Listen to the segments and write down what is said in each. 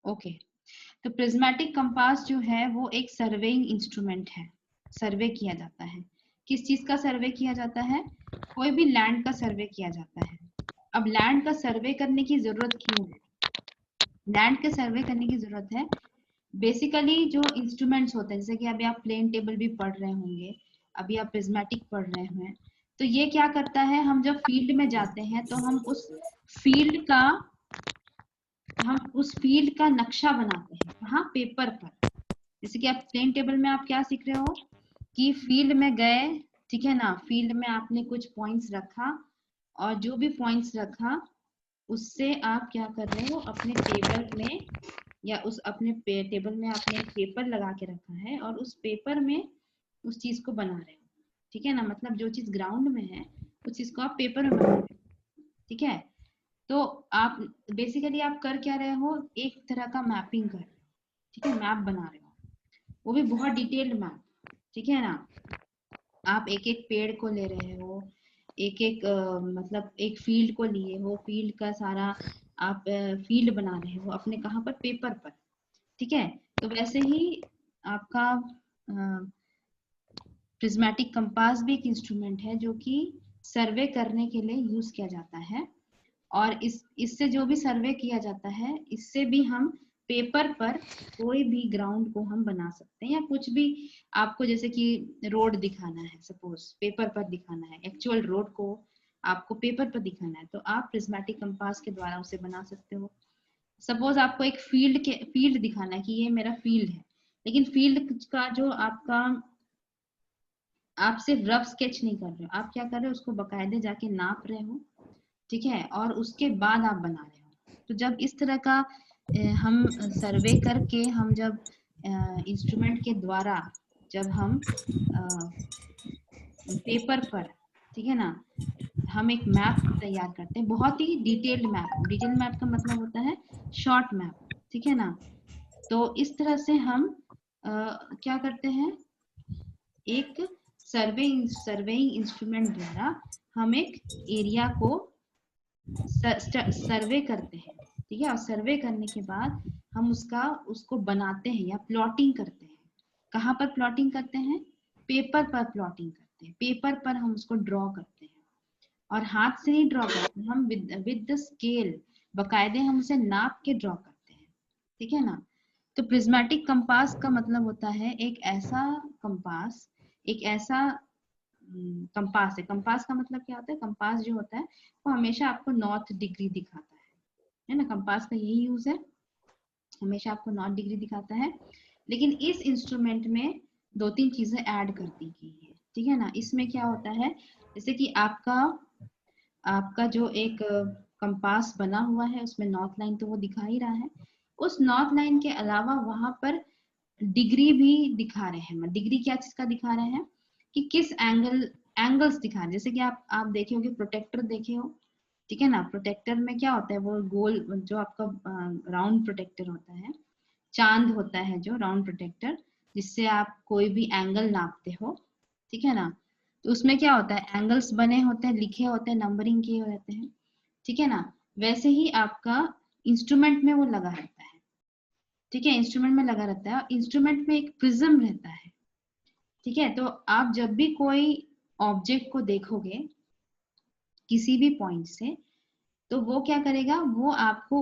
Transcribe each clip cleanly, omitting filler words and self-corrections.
Okay, तो prismatic compass जो है वो एक सर्वेइंग इंस्ट्रूमेंट है। सर्वे किया जाता है। किस चीज का सर्वे किया जाता है? कोई भी लैंड का सर्वे किया जाता है। अब लैंड का सर्वे करने की जरूरत क्यों है? लैंड के सर्वे करने की जरूरत है, बेसिकली जो इंस्ट्रूमेंट्स होते हैं, जैसे कि अभी आप प्लेन टेबल भी पढ़ रहे होंगे, अभी आप प्रिज्मेटिक पढ़ रहे हैं, तो ये क्या करता है, हम जब फील्ड में जाते हैं तो फील्ड का हम उस फील्ड का नक्शा बनाते हैं। कहाँ? पेपर पर। जैसे कि आप प्लेन टेबल में आप क्या सीख रहे हो कि फील्ड में गए, ठीक है ना, फील्ड में आपने कुछ पॉइंट्स रखा और जो भी पॉइंट्स रखा उससे आप क्या कर रहे हो, अपने टेबल में या उस अपने टेबल में आपने एक पेपर लगा के रखा है और उस पेपर में उस चीज को बना रहे हो। ठीक है ना, मतलब जो चीज ग्राउंड में है उस चीज को आप पेपर में बना रहे हो। ठीक है, तो आप बेसिकली आप कर क्या रहे हो, एक तरह का मैपिंग कर रहे हो। ठीक है, मैप बना रहे हो, वो भी बहुत डिटेल्ड मैप। ठीक है ना, आप एक एक पेड़ को ले रहे हो, एक एक मतलब एक फील्ड को लिए हो, फील्ड का सारा आप फील्ड बना रहे हो अपने, कहाँ पर? पेपर पर। ठीक है, तो वैसे ही आपका प्रिज्मेटिक कंपास भी एक इंस्ट्रूमेंट है जो कि सर्वे करने के लिए यूज किया जाता है। और इससे जो भी सर्वे किया जाता है, इससे भी हम पेपर पर कोई भी ग्राउंड को हम बना सकते हैं, या कुछ भी आपको जैसे कि रोड दिखाना है, सपोज पेपर पर दिखाना है, एक्चुअल रोड को आपको पेपर पर दिखाना है, तो आप प्रिज्मेटिक कंपास के द्वारा उसे बना सकते हो। सपोज आपको एक फील्ड दिखाना है कि ये मेरा फील्ड है, लेकिन फील्ड का जो आपका, आप सिर्फ रफ स्केच नहीं कर रहे हो, आप क्या कर रहे हो, उसको बकायदे जाके नाप रहे हो। ठीक है, और उसके बाद आप बना रहे हो। तो जब इस तरह का हम सर्वे करके, हम जब इंस्ट्रूमेंट के द्वारा जब हम पेपर पर, ठीक है ना, हम एक मैप तैयार करते हैं, बहुत ही डिटेल्ड मैप। डिटेल्ड मैप का मतलब होता है शॉर्ट मैप। ठीक है ना, तो इस तरह से हम क्या करते हैं, एक सर्वेइंग इंस्ट्रूमेंट द्वारा हम एक एरिया को सर्वे करते हैं। ठीक है, और सर्वे करने के बाद हम उसको बनाते हैं या प्लॉटिंग करते हैं। कहाँ पर प्लॉटिंग करते हैं? पेपर पर प्लॉटिंग करते हैं। पेपर पर हम उसको ड्रॉ करते हैं, और हाथ से नहीं ड्रॉ करते, हम विद द स्केल, बकायदे हम उसे नाप के ड्रॉ करते हैं। ठीक है ना, तो प्रिज्मेटिक कंपास का मतलब होता है एक ऐसा कंपास, एक ऐसा कंपास है। कंपास का मतलब क्या होता है? कंपास जो होता है वो हमेशा आपको नॉर्थ डिग्री दिखाता है ना, कंपास का यही यूज है, हमेशा आपको नॉर्थ डिग्री दिखाता है। लेकिन इस इंस्ट्रूमेंट में दो तीन चीजें ऐड कर दी गई है। ठीक है ना, इसमें क्या होता है, जैसे कि आपका आपका जो एक कंपास बना हुआ है उसमें नॉर्थ लाइन तो वो दिखा ही रहा है, उस नॉर्थ लाइन के अलावा वहां पर डिग्री भी दिखा रहे हैं। डिग्री क्या चीज का दिखा रहे हैं कि किस एंगल्स दिखा रहे हैं। जैसे कि आप देखे हो कि प्रोटेक्टर देखे हो, ठीक है ना, प्रोटेक्टर में क्या होता है, वो गोल जो आपका राउंड प्रोटेक्टर होता है, चांद होता है जो राउंड प्रोटेक्टर, जिससे आप कोई भी एंगल नापते हो। ठीक है ना, तो उसमें क्या होता है, एंगल्स बने होते हैं, लिखे होते हैं, नंबरिंग किए रहते हैं। ठीक है ना, वैसे ही आपका इंस्ट्रूमेंट में वो लगा रहता है। ठीक है, इंस्ट्रूमेंट में लगा रहता है, और इंस्ट्रूमेंट में एक प्रिज्म रहता है। ठीक है, तो आप जब भी कोई ऑब्जेक्ट को देखोगे किसी भी पॉइंट से, तो वो क्या करेगा, वो आपको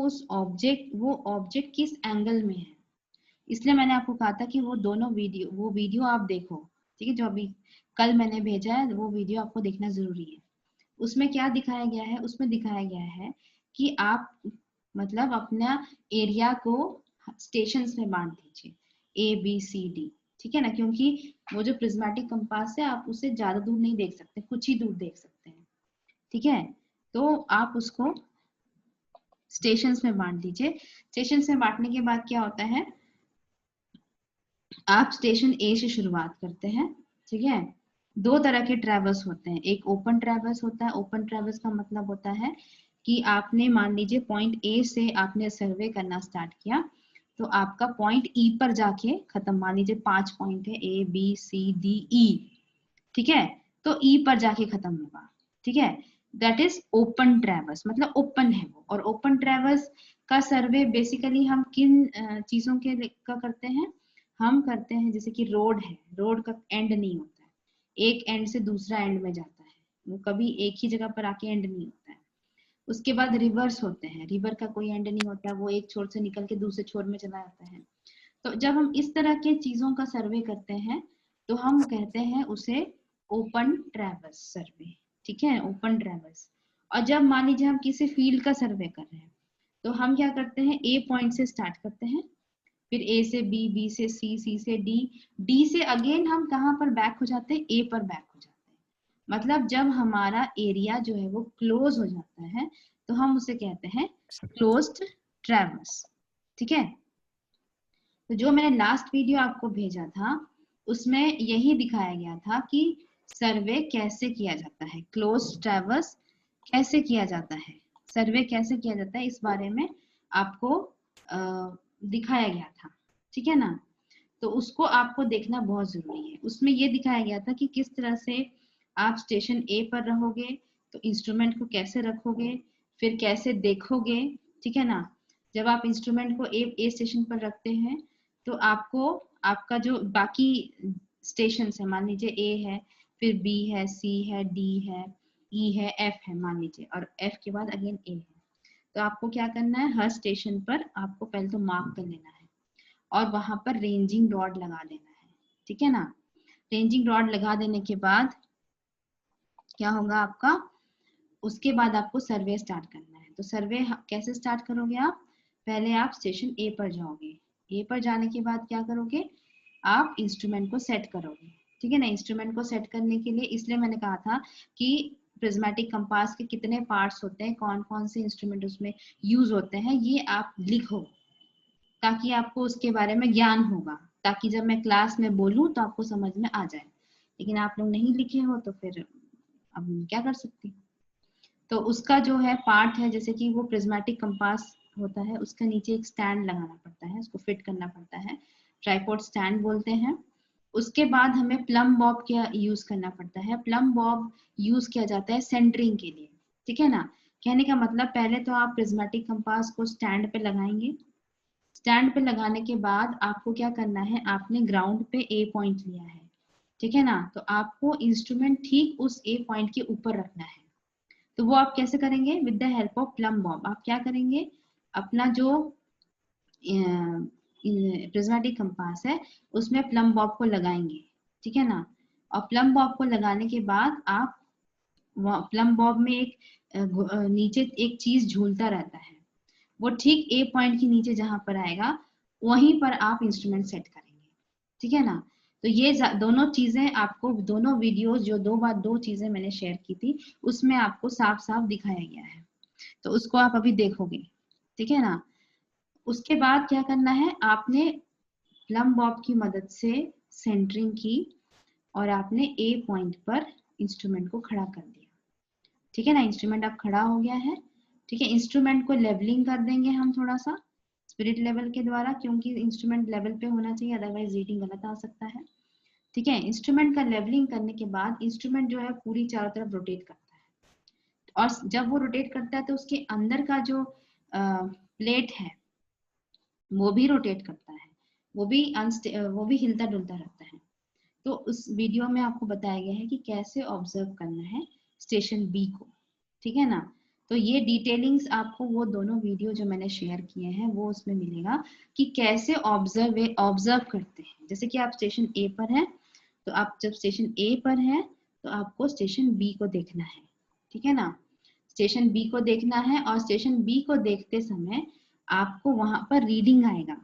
वो ऑब्जेक्ट किस एंगल में है, इसलिए मैंने आपको कहा था कि वो वीडियो आप देखो। ठीक है, जो अभी कल मैंने भेजा है वो वीडियो आपको देखना जरूरी है। उसमें क्या दिखाया गया है, उसमें दिखाया गया है कि आप मतलब अपना एरिया को स्टेशंस में बांट दीजिए, ABCD। ठीक है ना, क्योंकि वो जो प्रिज्मेटिक कंपास है आप उसे ज्यादा दूर नहीं देख सकते, कुछ ही दूर देख सकते हैं। ठीक है, तो आप उसको स्टेशंस में बांट दीजिए। स्टेशंस में बांटने के बाद क्या होता है, आप स्टेशन ए से शुरुआत करते हैं। ठीक है, दो तरह के ट्रैवर्स होते हैं, एक ओपन ट्रैवर्स होता है। ओपन ट्रैवर्स का मतलब होता है कि आपने मान लीजिए पॉइंट ए से आपने सर्वे करना स्टार्ट किया, तो आपका पॉइंट ई पर जाके खत्म, मान लीजिए 5 पॉइंट है ABCDE। ठीक है, तो ई पर जाके खत्म होगा। ठीक है, दैट इज ओपन ट्रैवर्स, मतलब ओपन है वो। और ओपन ट्रैवर्स का सर्वे बेसिकली हम किन चीजों के का करते हैं, हम करते हैं जैसे कि रोड है, रोड का एंड नहीं होता है, एक एंड से दूसरा एंड में जाता है, वो कभी एक ही जगह पर आके एंड नहीं होता है। उसके बाद रिवर्स होते हैं, रिवर का कोई एंड नहीं होता, वो एक छोर से निकल के दूसरे छोर में चला जाता है। तो जब हम इस तरह के चीजों का सर्वे करते हैं तो हम कहते हैं उसे ओपन ट्रैवर्स सर्वे, ठीक है, ओपन ट्रैवर्स। और जब मान लीजिए हम किसी फील्ड का सर्वे कर रहे हैं तो हम क्या करते हैं, ए पॉइंट से स्टार्ट करते हैं, फिर ए से बी, बी से सी, सी से डी, डी से अगेन हम कहाँ पर बैक हो जाते हैं, ए पर बैक हो जाते हैं। मतलब जब हमारा एरिया जो है वो क्लोज हो जाता है तो हम उसे कहते हैं क्लोज्ड ट्रैवर्स, ठीक है। तो जो मैंने लास्ट वीडियो आपको भेजा था उसमें यही दिखाया गया था कि सर्वे कैसे किया जाता है, क्लोज्ड ट्रैवर्स कैसे किया जाता है, सर्वे कैसे किया जाता है, इस बारे में आपको दिखाया गया था, ठीक है ना। तो उसको आपको देखना बहुत जरूरी है। उसमें ये दिखाया गया था कि किस तरह से आप स्टेशन ए पर रहोगे तो इंस्ट्रूमेंट को कैसे रखोगे, फिर कैसे देखोगे, ठीक है ना। जब आप इंस्ट्रूमेंट को ए स्टेशन पर रखते हैं तो आपको आपका जो बाकी स्टेशन है, मान लीजिए ए है, फिर बी है, सी है, डी है, ई है, एफ है मान लीजिए, और एफ के बाद अगेन ए है। तो आपको क्या करना है, हर स्टेशन पर आपको पहले तो मार्क कर लेना है और वहां पर रेंजिंग रॉड लगा देना है, ठीक है ना। रेंजिंग रॉड लगा देने के बाद क्या होगा आपका, उसके बाद आपको सर्वे स्टार्ट करना है। तो सर्वे कैसे स्टार्ट करोगे आप, पहले आप स्टेशन ए पर जाओगे, ए पर जाने के बाद क्या करोगे, आप इंस्ट्रूमेंट को सेट करोगे, ठीक है ना। इंस्ट्रूमेंट को सेट करने के लिए इसलिए मैंने कहा था कि प्रिज्मेटिक कंपास के कितने पार्ट्स होते हैं, कौन कौन से इंस्ट्रूमेंट उसमें यूज होते हैं, ये आप लिखो ताकि आपको उसके बारे में ज्ञान होगा, ताकि जब मैं क्लास में बोलूं तो आपको समझ में आ जाए। लेकिन आप लोग नहीं लिखे हो तो फिर अब क्या कर सकती। तो उसका जो है पार्ट है, जैसे कि वो प्रिज्मेटिक कंपास होता है, उसका नीचे एक स्टैंड लगाना पड़ता है, उसको फिट करना पड़ता है, ट्राइपॉड स्टैंड बोलते हैं। उसके बाद हमें प्लम बॉब का यूज करना पड़ता है। प्लम बॉब यूज किया जाता है सेंटरिंग के लिए, ठीक है ना। कहने का मतलब पहले तो आप प्रिज्मेटिक कंपास को स्टैंड पे लगाएंगे, स्टैंड पे लगाने के बाद आपको क्या करना है, आपने ग्राउंड पे ए पॉइंट लिया है, ठीक है ना, तो आपको इंस्ट्रूमेंट ठीक उस ए पॉइंट के ऊपर रखना है। तो वो आप कैसे करेंगे, with the help of plum Bob. आप क्या करेंगे, अपना जो प्रिज्मेटिक कंपास है उसमें प्लम बॉब को लगाएंगे, ठीक है ना। और प्लम बॉब को लगाने के बाद आप प्लम बॉब में एक नीचे एक चीज झूलता रहता है, वो ठीक ए पॉइंट के नीचे जहां पर आएगा वहीं पर आप इंस्ट्रूमेंट सेट करेंगे, ठीक है ना। तो ये दोनों चीजें आपको, दोनों वीडियोस जो दो चीजें मैंने शेयर की थी उसमें आपको साफ साफ दिखाया गया है, तो उसको आप अभी देखोगे, ठीक है ना। उसके बाद क्या करना है, आपने प्लम बॉब की मदद से सेंटरिंग की और आपने ए पॉइंट पर इंस्ट्रूमेंट को खड़ा कर दिया, ठीक है ना। इंस्ट्रूमेंट अब खड़ा हो गया है, ठीक है। इंस्ट्रूमेंट को लेवलिंग कर देंगे हम थोड़ा सा स्पिरिट लेवल के द्वारा, क्योंकि इंस्ट्रूमेंट लेवल पे होना चाहिए, अदरवाइज रीडिंग गलत आ सकता है, ठीक है। इंस्ट्रूमेंट का लेवलिंग करने के बाद इंस्ट्रूमेंट जो है पूरी चारों तरफ रोटेट करता है, और जब वो रोटेट करता है तो उसके अंदर का जो प्लेट है वो भी रोटेट करता है, वो भी हिलता डुलता रहता है। तो उस वीडियो में आपको बताया गया है कि कैसे ऑब्जर्व करना है स्टेशन बी को, ठीक है ना। तो ये डिटेलिंग्स आपको वो दोनों वीडियो जो मैंने शेयर किए हैं वो उसमें मिलेगा कि कैसे ऑब्जर्व करते हैं। जैसे कि आप स्टेशन ए पर हैं, तो आप जब स्टेशन ए पर हैं तो आपको स्टेशन बी को देखना है, ठीक है ना। स्टेशन बी को देखना है और स्टेशन बी को देखते समय आपको वहां पर रीडिंग आएगा,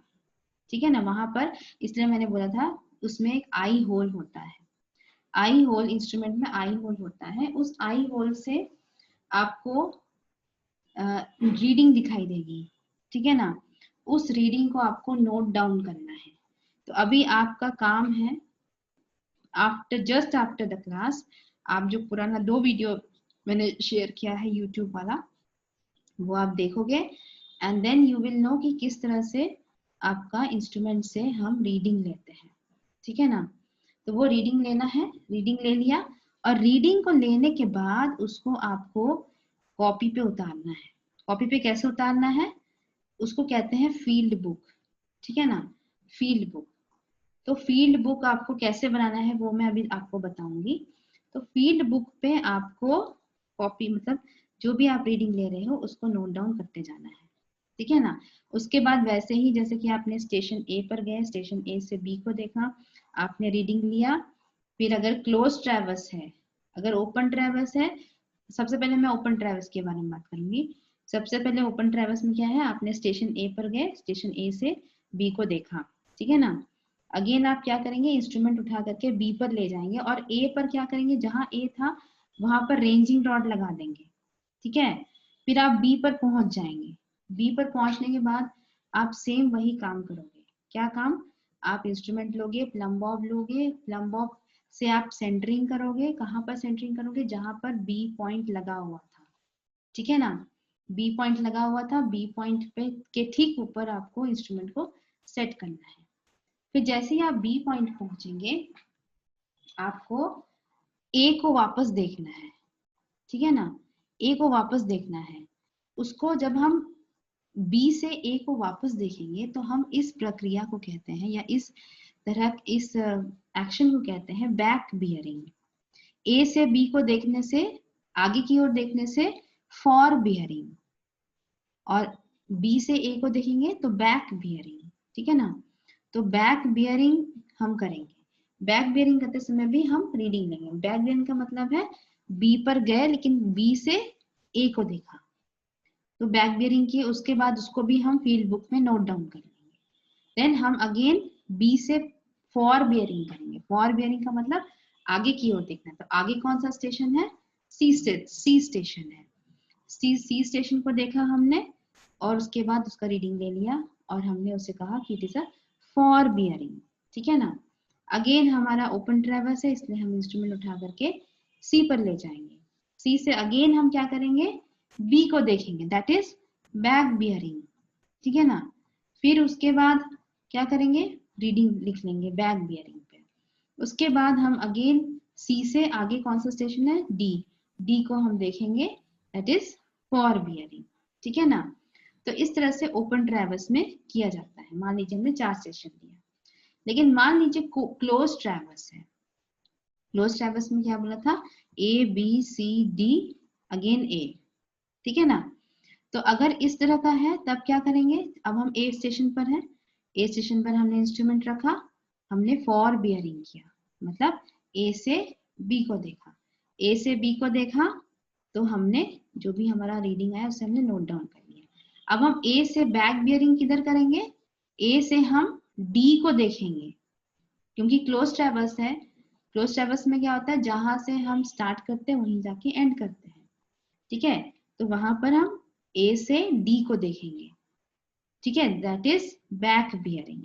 ठीक है ना। वहां पर इसलिए मैंने बोला था उसमें एक आई होल होता है, आई होल, इंस्ट्रूमेंट में आई होल होता है, उस आई होल से आपको रीडिंग दिखाई देगी, ठीक है ना। उस रीडिंग को आपको नोट डाउन करना है। तो अभी आपका काम है, जस्ट आफ्टर द क्लास आप जो पुराना 2 वीडियो मैंने शेयर किया है यूट्यूब वाला वो आप देखोगे, and then you will know कि किस तरह से आपका इंस्ट्रूमेंट से हम रीडिंग लेते हैं, ठीक है ना। तो वो रीडिंग लेना है, रीडिंग ले लिया, और रीडिंग को लेने के बाद उसको आपको कॉपी पे उतारना है। कॉपी पे कैसे उतारना है, उसको कहते हैं फील्ड बुक, ठीक है ना, फील्ड बुक। तो फील्ड बुक आपको कैसे बनाना है वो मैं अभी आपको बताऊंगी। तो फील्ड बुक पे आपको कॉपी मतलब जो भी आप रीडिंग ले रहे हो उसको नोट डाउन करते जाना है, ठीक है ना। उसके बाद वैसे ही जैसे कि आपने स्टेशन ए पर गए, स्टेशन ए से बी को देखा, आपने रीडिंग लिया। फिर अगर क्लोज ट्रैवर्स है, अगर ओपन ट्रैवर्स है, सबसे पहले मैं ओपन ट्रैवर्स के बारे में बात करूंगी। सबसे पहले ओपन ट्रैवर्स में क्या है, आपने स्टेशन ए पर गए, स्टेशन ए से बी को देखा, ठीक है ना। अगेन आप क्या करेंगे, इंस्ट्रूमेंट उठा करके बी पर ले जाएंगे और ए पर क्या करेंगे, जहां ए था वहां पर रेंजिंग रॉड लगा देंगे, ठीक है। फिर आप बी पर पहुंच जाएंगे। बी पर पहुंचने के बाद आप सेम वही काम करोगे। क्या काम, आप इंस्ट्रूमेंट लोगे, प्लम बॉब लोगे, प्लम बॉब से आप सेंटरिंग करोगे। कहाँ पर सेंटरिंग करोगे, जहां पर बी पॉइंट लगा हुआ था, ठीक है ना। बी पॉइंट लगा हुआ था, बी पॉइंट पे के ठीक ऊपर आपको इंस्ट्रूमेंट को सेट करना है। फिर जैसे ही आप बी पॉइंट पहुंचेंगे, आपको ए को वापस देखना है, ठीक है ना। ए को वापस देखना है। उसको जब हम बी से ए को वापस देखेंगे तो हम इस प्रक्रिया को कहते हैं, या इस तरह इस एक्शन को कहते हैं बैक बियरिंग। ए से बी को देखने से, आगे की ओर देखने से फॉर बियरिंग, और बी से ए को देखेंगे तो बैक बियरिंग, ठीक है ना। तो बैक बियरिंग हम करेंगे। बैक बियरिंग करते समय भी हम रीडिंग लेंगे। बैक बियरिंग का मतलब है बी पर गए लेकिन बी से ए को देखा, तो बैक बियरिंग की उसके बाद उसको भी हम फील्ड बुक में नोट डाउन कर लेंगे। देन हम अगेन बी से फॉर बियरिंग करेंगे। फॉर बियरिंग का मतलब आगे की ओर देखना है। तो आगे कौन सा स्टेशन है, सी स्टेशन है। सी स्टेशन को देखा हमने और उसके बाद उसका रीडिंग ले लिया और हमने उसे कहा कि it is a for bearing, ठीक है ना। अगेन हमारा ओपन ट्रैवर्स है, इसलिए हम इंस्ट्रूमेंट उठा करके सी पर ले जाएंगे। सी से अगेन हम क्या करेंगे, बी को देखेंगे, दैट इज बैक बियरिंग, ठीक है ना। फिर उसके बाद क्या करेंगे, रीडिंग लिख लेंगे बैक बियरिंग पे। उसके बाद हम अगेन सी से आगे कौन सा स्टेशन है, डी, डी को हम देखेंगे, दैट इज फॉर बियरिंग, ठीक है ना। तो इस तरह से ओपन ट्रैवर्स में किया जाता है। मान लीजिए हमने 4 स्टेशन लिया, लेकिन मान लीजिए क्लोज ट्रैवर्स है। क्लोज ट्रैवर्स में क्या बोला था, A B C D again A, ठीक है ना। तो अगर इस तरह का है तब क्या करेंगे, अब हम ए स्टेशन पर हैं, ए स्टेशन पर हमने इंस्ट्रूमेंट रखा, हमने फॉर बियरिंग किया, मतलब ए से बी को देखा। ए से बी को देखा तो हमने जो भी हमारा रीडिंग आया उसे हमने नोट डाउन कर लिया। अब हम ए से बैक बियरिंग किधर करेंगे, ए से हम डी को देखेंगे, क्योंकि क्लोज ट्रैवर्स है। क्लोज ट्रैवर्स में क्या होता है, जहां से हम स्टार्ट करते हैं वहीं जाके एंड करते हैं, ठीक है। तो वहां पर हम ए से डी को देखेंगे, ठीक है, दैट इज बैक बियरिंग,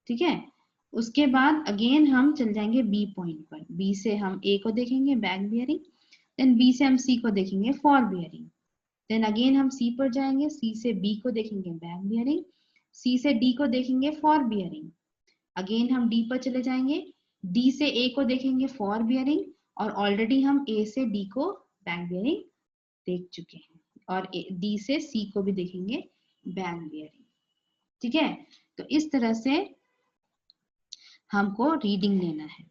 ठीक है। उसके बाद अगेन हम चल जाएंगे बी पॉइंट पर, बी से हम ए को देखेंगे बैक बियरिंग, देन बी से हम सी को देखेंगे फॉर बियरिंग, देन अगेन हम सी पर जाएंगे, सी से बी को देखेंगे बैक बियरिंग, सी से डी को देखेंगे फॉर बियरिंग, अगेन हम डी पर चले जाएंगे, डी से ए को देखेंगे फॉर बियरिंग, और ऑलरेडी हम ए से डी को बैक बियरिंग देख चुके हैं, और डी से सी को भी देखेंगे बैक बियरिंग, ठीक है। तो इस तरह से हमको रीडिंग लेना है।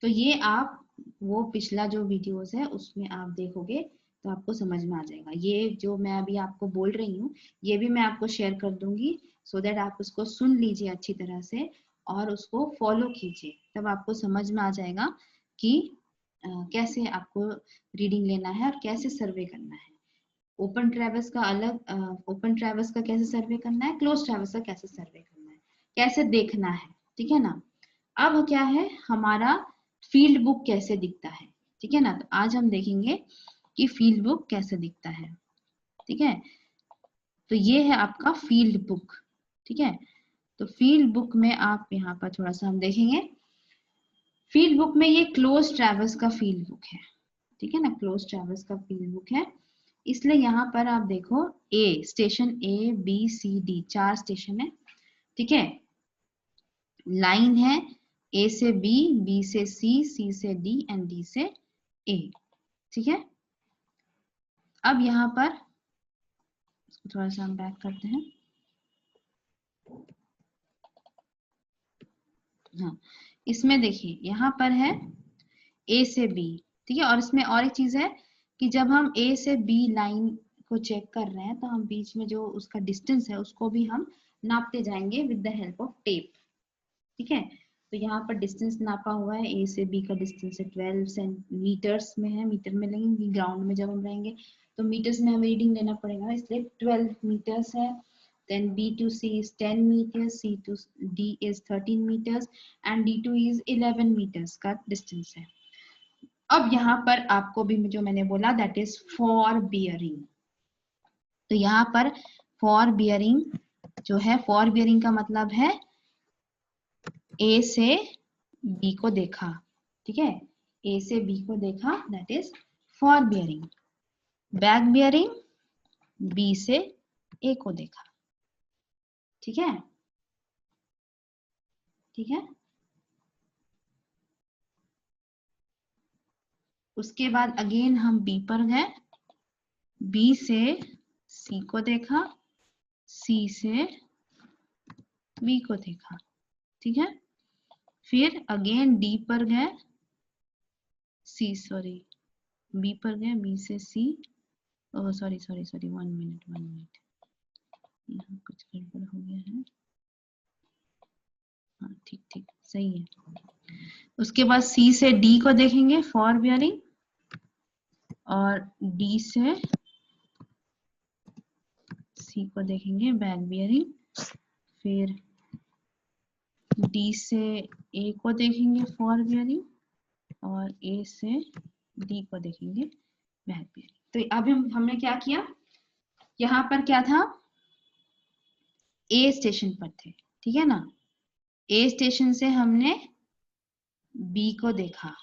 तो ये आप वो पिछला जो वीडियोस है उसमें आप देखोगे तो आपको समझ में आ जाएगा। ये जो मैं अभी आपको बोल रही हूँ ये भी मैं आपको शेयर कर दूंगी, सो दैट आप उसको सुन लीजिए अच्छी तरह से और उसको फॉलो कीजिए, तब आपको समझ में आ जाएगा कि कैसे आपको रीडिंग लेना है और कैसे सर्वे करना है। ओपन ट्रैवर्स का अलग, ओपन ट्रैवर्स का कैसे सर्वे करना है, क्लोज ट्रैवर्स का कैसे सर्वे करना है, कैसे देखना है, ठीक है ना। अब क्या है, हमारा फील्ड बुक कैसे दिखता है, ठीक है ना। तो आज हम देखेंगे कि फील्ड बुक कैसे दिखता है, ठीक है। तो ये है आपका फील्ड बुक, ठीक है। तो फील्ड बुक में आप यहाँ पर थोड़ा सा हम देखेंगे, फील्ड बुक में ये क्लोज ट्रैवर्स का फील्ड बुक है, ठीक है ना, क्लोज ट्रैवर्स का फील्ड बुक है। इसलिए यहाँ पर आप देखो A station, A B C D 4 station है, ठीक है। लाइन है ए से बी, बी से सी, सी से डी एंड डी से ए, ठीक है। अब यहाँ पर थोड़ा सा हम बैक करते हैं। हाँ, इसमें देखिए यहाँ पर है ए से बी, ठीक है। और इसमें और एक चीज है कि जब हम ए से बी लाइन को चेक कर रहे हैं तो हम बीच में जो उसका डिस्टेंस है उसको भी हम नापते जाएंगे with the help of tape, ठीक है। तो यहाँ पर डिस्टेंस नापा हुआ है, ए से बी का डिस्टेंस है 12 सेंटीमीटर्स में है, मीटर में लेंगे, ग्राउंड में जब हम रहेंगे तो मीटर्स में हमें रीडिंग लेना पड़ेगा, इसलिए 12 मीटर्स है। Then B to C is 10 meters, C to D is 13 meters and D to E is 11 meters का डिस्टेंस है। अब यहाँ पर आपको भी जो मैंने बोला दैट इज फॉर बियरिंग, तो यहाँ पर फॉर बियरिंग जो है, फॉर बियरिंग का मतलब है ए से बी को देखा, ठीक है, ए से बी को देखा, that is for bearing. Back bearing B से ए को देखा, ठीक है, ठीक है। उसके बाद अगेन हम बी पर गए, बी से सी को देखा, सी से बी को देखा, ठीक है। फिर अगेन डी पर गए, सी सॉरी बी पर गए, बी से C, oh sorry sorry sorry 1 minute, यहाँ कुछ गड़बड़ हो गया है, हाँ ठीक ठीक सही है। उसके बाद सी से डी को देखेंगे फॉर बियरिंग, और डी से सी को देखेंगे बैक बियरिंग, फिर डी से ए को देखेंगे फॉर बियरिंग, और ए से डी को देखेंगे बैक बियरिंग। तो अभी हमने क्या किया, यहाँ पर क्या था, ए स्टेशन पर थे, ठीक है ना, ए स्टेशन से हमने बी को देखा,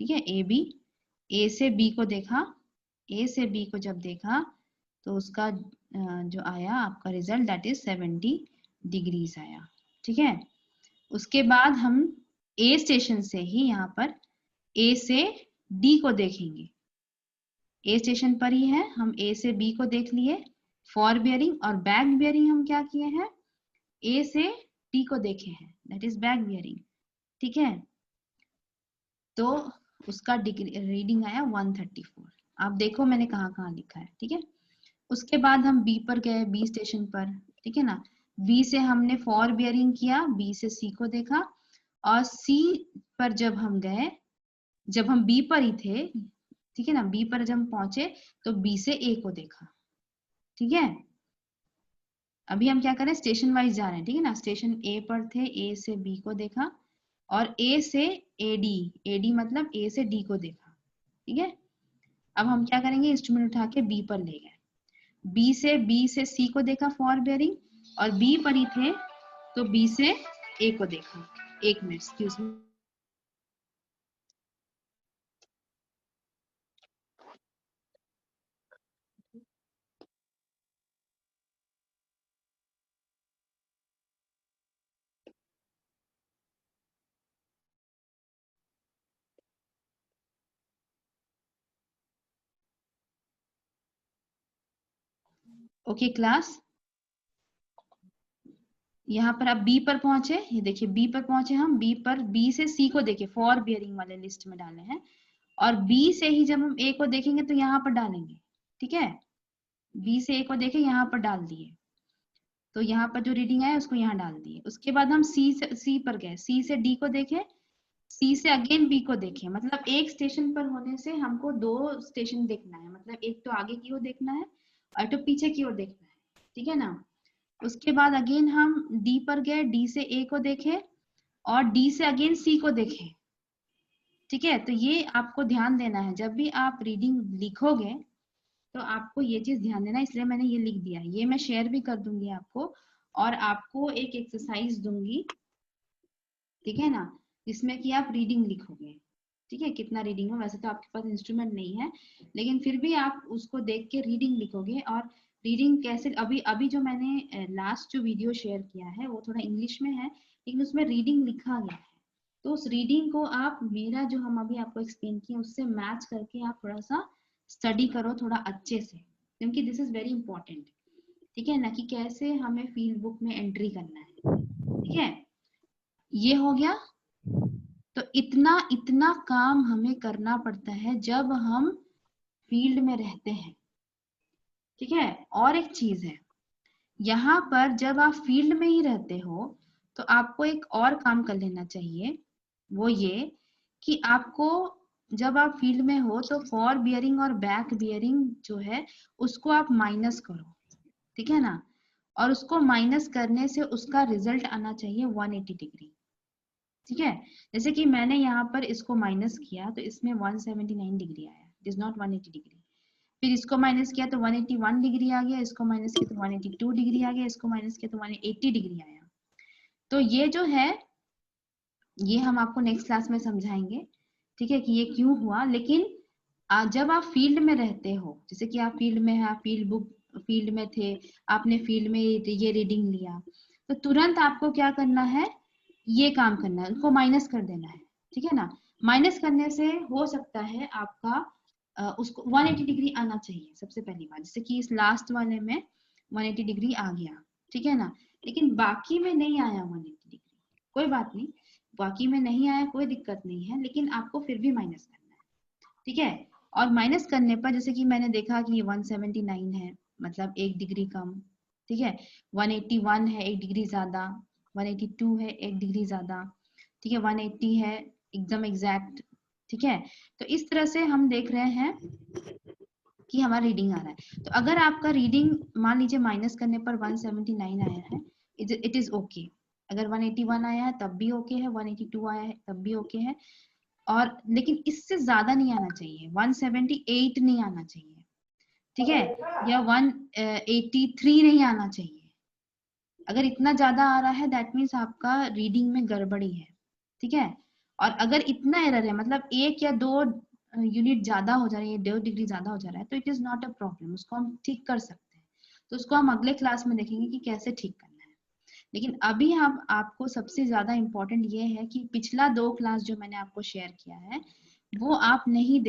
ठीक है, ए बी, ए से बी को देखा, ए से बी को जब देखा तो उसका जो आया आपका रिजल्ट दैट इज 70 डिग्रीज आया, ठीक है। उसके बाद हम ए स्टेशन से ही यहाँ पर ए से डी को देखेंगे, ए स्टेशन पर ही है, हम ए से बी को देख लिए फॉर बियरिंग, और बैक बियरिंग हम क्या किए हैं, ए से डी को देखे हैं, दैट इज बैक बियरिंग, ठीक है। तो उसका रीडिंग आया 134। आप देखो मैंने कहाँ कहाँ लिखा है, ठीक है। उसके बाद हम बी पर गए, बी स्टेशन पर, ठीक है ना, बी से हमने फॉर बियरिंग किया, बी से सी को देखा, और सी पर जब हम गए, जब हम बी पर ही थे, ठीक है ना, बी पर जब हम पहुंचे तो बी से ए को देखा, ठीक है। अभी हम क्या करें, स्टेशन वाइज जा रहे हैं, ठीक है ना, स्टेशन ए पर थे, ए से बी को देखा, और ए से एडी, एडी मतलब ए से डी को देखा, ठीक है। अब हम क्या करेंगे, इंस्ट्रूमेंट उठा के बी पर ले गए, बी से सी को देखा फॉर बियरिंग, और बी पर ही थे तो बी से ए को देखा। एक minute excuse me, okay class, यहाँ पर आप बी पर पहुंचे, ये देखिए बी पर पहुंचे, हम बी पर, बी से सी को देखे, फॉर बियरिंग वाले लिस्ट में डाले हैं, और बी से ही जब हम ए को देखेंगे तो यहाँ पर डालेंगे, ठीक है, बी से ए को देखे यहाँ पर डाल दिए, तो यहाँ पर जो रीडिंग आया उसको यहाँ डाल दिए। उसके बाद हम सी पर गए, सी से डी को देखे, सी से अगेन बी को देखे, मतलब एक स्टेशन पर होने से हमको दो स्टेशन देखना है, मतलब एक तो आगे की ओर देखना है और तो पीछे की ओर देखना है, ठीक है ना। उसके बाद अगेन हम डी पर गए, डी से ए को देखे, और डी से अगेन सी को देखे, ठीक है। तो ये आपको ध्यान देना है, जब भी आप रीडिंग लिखोगे तो आपको ये चीज ध्यान देना, इसलिए मैंने ये लिख दिया, ये मैं शेयर भी कर दूंगी आपको, और आपको एक एक्सरसाइज दूंगी, ठीक है ना, जिसमें कि आप रीडिंग लिखोगे, ठीक है, कितना रीडिंग हो, वैसे तो आपके पास इंस्ट्रूमेंट नहीं है, लेकिन फिर भी आप उसको देख के रीडिंग लिखोगे। और रीडिंग कैसे, अभी अभी जो मैंने लास्ट जो वीडियो शेयर किया है वो थोड़ा इंग्लिश में है, लेकिन उसमें रीडिंग लिखा गया है, तो उस रीडिंग को आप मेरा जो हम अभी आपको एक्सप्लेन किए उससे मैच करके आप थोड़ा सा स्टडी करो थोड़ा अच्छे से, क्योंकि दिस इज वेरी इंपॉर्टेंट, ठीक है ना, कि कैसे हमें फील्ड बुक में एंट्री करना है, ठीक है। ये हो गया। तो इतना इतना काम हमें करना पड़ता है जब हम फील्ड में रहते हैं, ठीक है। और एक चीज है, यहाँ पर जब आप फील्ड में ही रहते हो तो आपको एक और काम कर लेना चाहिए, वो ये कि आपको जब आप फील्ड में हो तो फॉर बियरिंग और बैक बियरिंग जो है उसको आप माइनस करो, ठीक है ना। और उसको माइनस करने से उसका रिजल्ट आना चाहिए 180 डिग्री, ठीक है। जैसे कि मैंने यहाँ पर इसको माइनस किया तो इसमें 179 डिग्री आया, इट इज नॉट 180 डिग्री। फिर इसको माइनस किया तो 181 डिग्री आ गया, इसको माइनस किया तो 182 डिग्री आ गया, इसको माइनस किया तो 180 डिग्री आया। तो ये जो है ये हम आपको नेक्स्ट क्लास में समझाएंगे, ठीक है, कि ये क्यों हुआ। लेकिन जब आप फील्ड में रहते हो, जैसे कि आप फील्ड में हैं, आप फील्ड में थे, आपने फील्ड में ये रीडिंग लिया, तो तुरंत आपको क्या करना है, ये काम करना है, उनको माइनस कर देना है, ठीक है ना। माइनस करने से हो सकता है आपका उसको 180 डिग्री आना चाहिए सबसे पहली बात, जैसे कि इस लास्ट वाले में 180 डिग्री आ गया, ठीक है ना। लेकिन बाकी में नहीं आया 180 डिग्री, कोई बात नहीं, बाकी में नहीं आया कोई दिक्कत नहीं है, लेकिन आपको फिर भी माइनस करना है, ठीक है। और माइनस करने पर जैसे कि मैंने देखा कि 179 है, मतलब 1 डिग्री कम, ठीक है। 181 है 1 डिग्री ज्यादा, 182 है 1 डिग्री ज्यादा, ठीक है। 180 है एकदम एग्जैक्ट, ठीक है। तो इस तरह से हम देख रहे हैं कि हमारा रीडिंग आ रहा है। तो अगर आपका रीडिंग मान लीजिए माइनस करने पर 179 आया है, इट इज ओके। अगर 181 आया है तब भी ओके है, 182 आया है तब भी ओके है। और लेकिन इससे ज्यादा नहीं आना चाहिए, 178 नहीं आना चाहिए, ठीक है, या 183 नहीं आना चाहिए। अगर इतना ज्यादा आ रहा है दैट मीन्स आपका रीडिंग में गड़बड़ी है, ठीक है। और अगर इतना एरर है, मतलब 1 या 2 यूनिट ज्यादा हो जा रही है, 2 डिग्री ज्यादा हो जा रहा है, तो it is not a problem, उसको हम ठीक कर सकते हैं। तो उसको हम अगले क्लास में देखेंगे कि कैसे ठीक करना है। लेकिन अभी हम आपको सबसे ज्यादा इम्पोर्टेंट ये है कि पिछला 2 क्लास जो मैंने आपको शेयर किया है वो आप नहीं